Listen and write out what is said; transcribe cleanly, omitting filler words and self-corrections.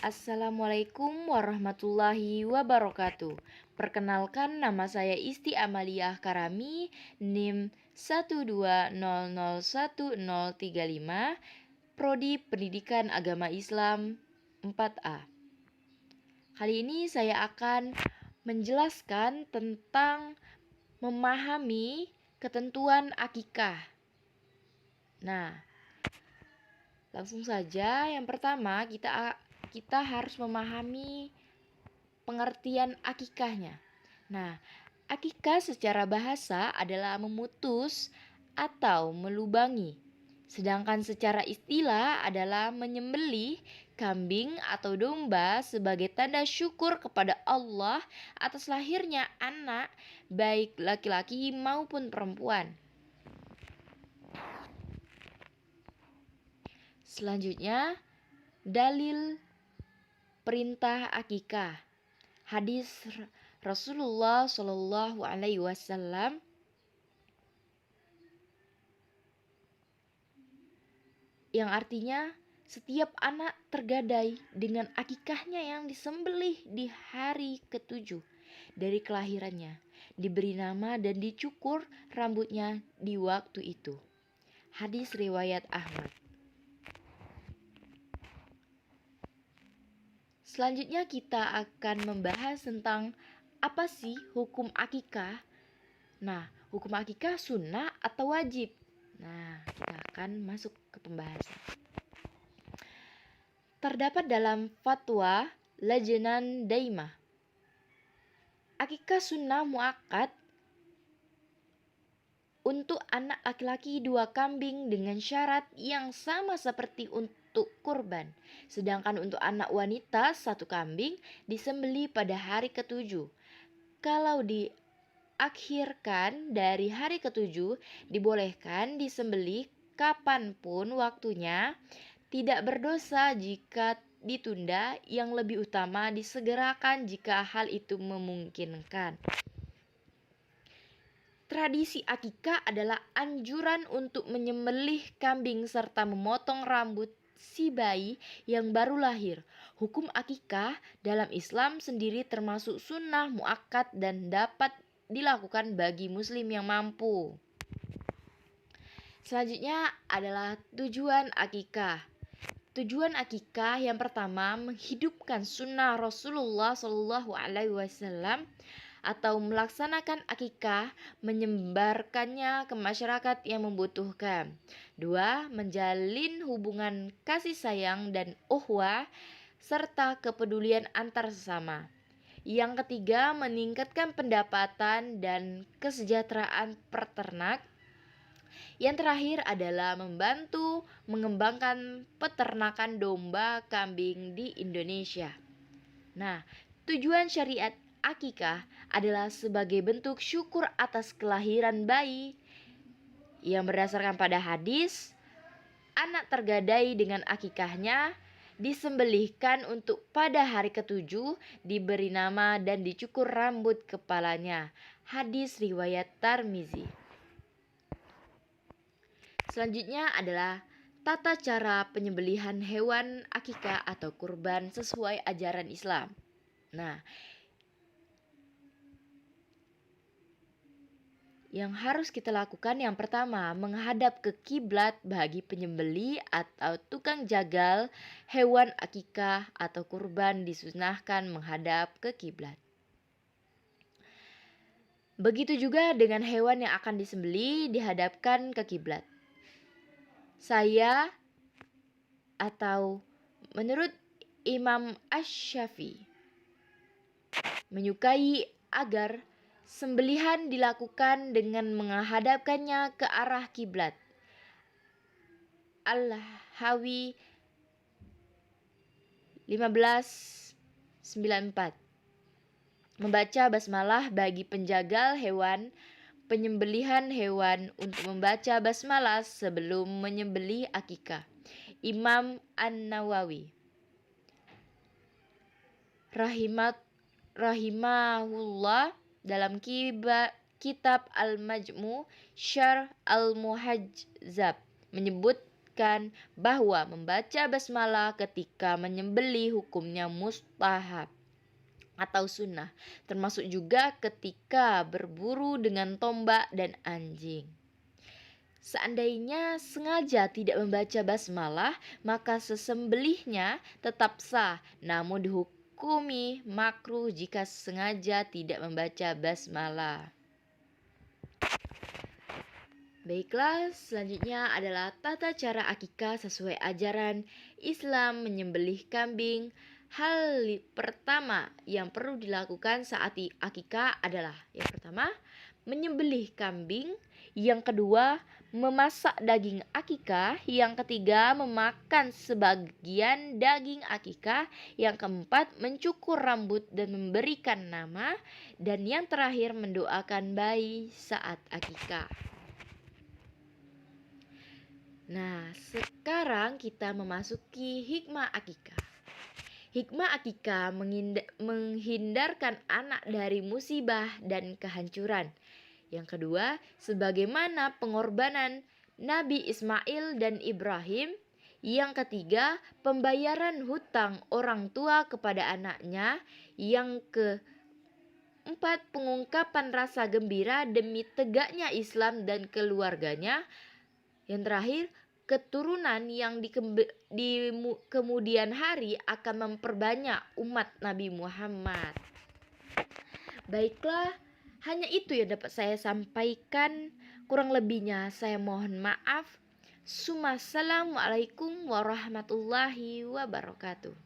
Assalamualaikum warahmatullahi wabarakatuh. Perkenalkan, nama saya Isti Amaliah Karami, NIM 120010035, Prodi Pendidikan Agama Islam 4A. Kali ini saya akan menjelaskan tentang memahami ketentuan akikah. Nah, langsung saja, yang pertama kita harus memahami pengertian akikahnya. Nah, akikah secara bahasa adalah memutus atau melubangi. Sedangkan secara istilah adalah menyembelih kambing atau domba sebagai tanda syukur kepada Allah atas lahirnya anak, baik laki-laki maupun perempuan. Selanjutnya, dalil perintah akikah. Hadis Rasulullah Shallallahu Alaihi Wasallam yang artinya setiap anak tergadai dengan akikahnya yang disembelih di hari ke-7 dari kelahirannya, diberi nama dan dicukur rambutnya di waktu itu. Hadis riwayat Ahmad. Selanjutnya kita akan membahas tentang apa sih hukum akikah. Nah, hukum akikah sunnah atau wajib? Nah, kita akan masuk ke pembahasan. Terdapat dalam fatwa Lajnan Daimah, akikah sunnah muakkad untuk anak laki-laki 2 kambing dengan syarat yang sama seperti untuk kurban. Sedangkan untuk anak wanita 1 kambing disembelih pada hari ke-7. Kalau diakhirkan dari hari ke-7, dibolehkan disembelih kapanpun waktunya, tidak berdosa jika ditunda, yang lebih utama disegerakan jika hal itu memungkinkan. Tradisi akikah adalah anjuran untuk menyembelih kambing serta memotong rambut si bayi yang baru lahir. Hukum akikah dalam Islam sendiri termasuk sunnah muakkad dan dapat dilakukan bagi muslim yang mampu. Selanjutnya adalah tujuan akikah. Tujuan akikah yang pertama, menghidupkan sunnah Rasulullah Shallallahu Alaihi Wasallam atau melaksanakan akikah, menyebarkannya ke masyarakat yang membutuhkan. 2. Menjalin hubungan kasih sayang dan uhwah serta kepedulian antar sesama. Yang ketiga, meningkatkan pendapatan dan kesejahteraan peternak. Yang terakhir adalah membantu mengembangkan peternakan domba kambing di Indonesia. Nah, tujuan syariat akikah adalah sebagai bentuk syukur atas kelahiran bayi yang berdasarkan pada hadis, anak tergadai dengan akikahnya disembelihkan untuk pada hari ke-7 diberi nama dan dicukur rambut kepalanya. Hadis riwayat Tirmizi. Selanjutnya adalah tata cara penyembelihan hewan akikah atau kurban sesuai ajaran Islam. Nah, yang harus kita lakukan yang pertama, menghadap ke kiblat bagi penyembeli atau tukang jagal hewan akikah atau kurban disunahkan menghadap ke kiblat. Begitu juga dengan hewan yang akan disembeli dihadapkan ke kiblat. Saya atau menurut Imam Asy-Syafi'i menyukai agar sembelihan dilakukan dengan menghadapkannya ke arah kiblat. Al-Hawi 1594. Membaca basmalah bagi penjagal hewan. Penyembelihan hewan untuk membaca basmalah sebelum menyembelih akikah. Imam An-Nawawi rahimahullah dalam kitab Al-Majmu' Syarh Al-Muhadzab menyebut menyebutkan bahwa membaca basmalah ketika menyembelih hukumnya mustahab atau sunnah, termasuk juga ketika berburu dengan tombak dan anjing. Seandainya sengaja tidak membaca basmalah, maka sesembelihnya tetap sah, namun dihukumi makruh jika sengaja tidak membaca basmalah. Baiklah, selanjutnya adalah tata cara akikah sesuai ajaran Islam menyembelih kambing. Hal pertama yang perlu dilakukan saat akikah adalah yang pertama, menyembelih kambing. Yang kedua, memasak daging akikah. Yang ketiga, memakan sebagian daging akikah. Yang keempat, mencukur rambut dan memberikan nama. Dan yang terakhir, mendoakan bayi saat akikah. Nah, sekarang kita memasuki hikmah akikah. Hikmah akikah menghindarkan anak dari musibah dan kehancuran. Yang kedua, sebagaimana pengorbanan Nabi Ismail dan Ibrahim. Yang ketiga, pembayaran hutang orang tua kepada anaknya. Yang keempat, pengungkapan rasa gembira demi tegaknya Islam dan keluarganya. Yang terakhir, keturunan yang di kemudian hari akan memperbanyak umat Nabi Muhammad. Baiklah, hanya itu yang dapat saya sampaikan. Kurang lebihnya saya mohon maaf. Assalamualaikum warahmatullahi wabarakatuh.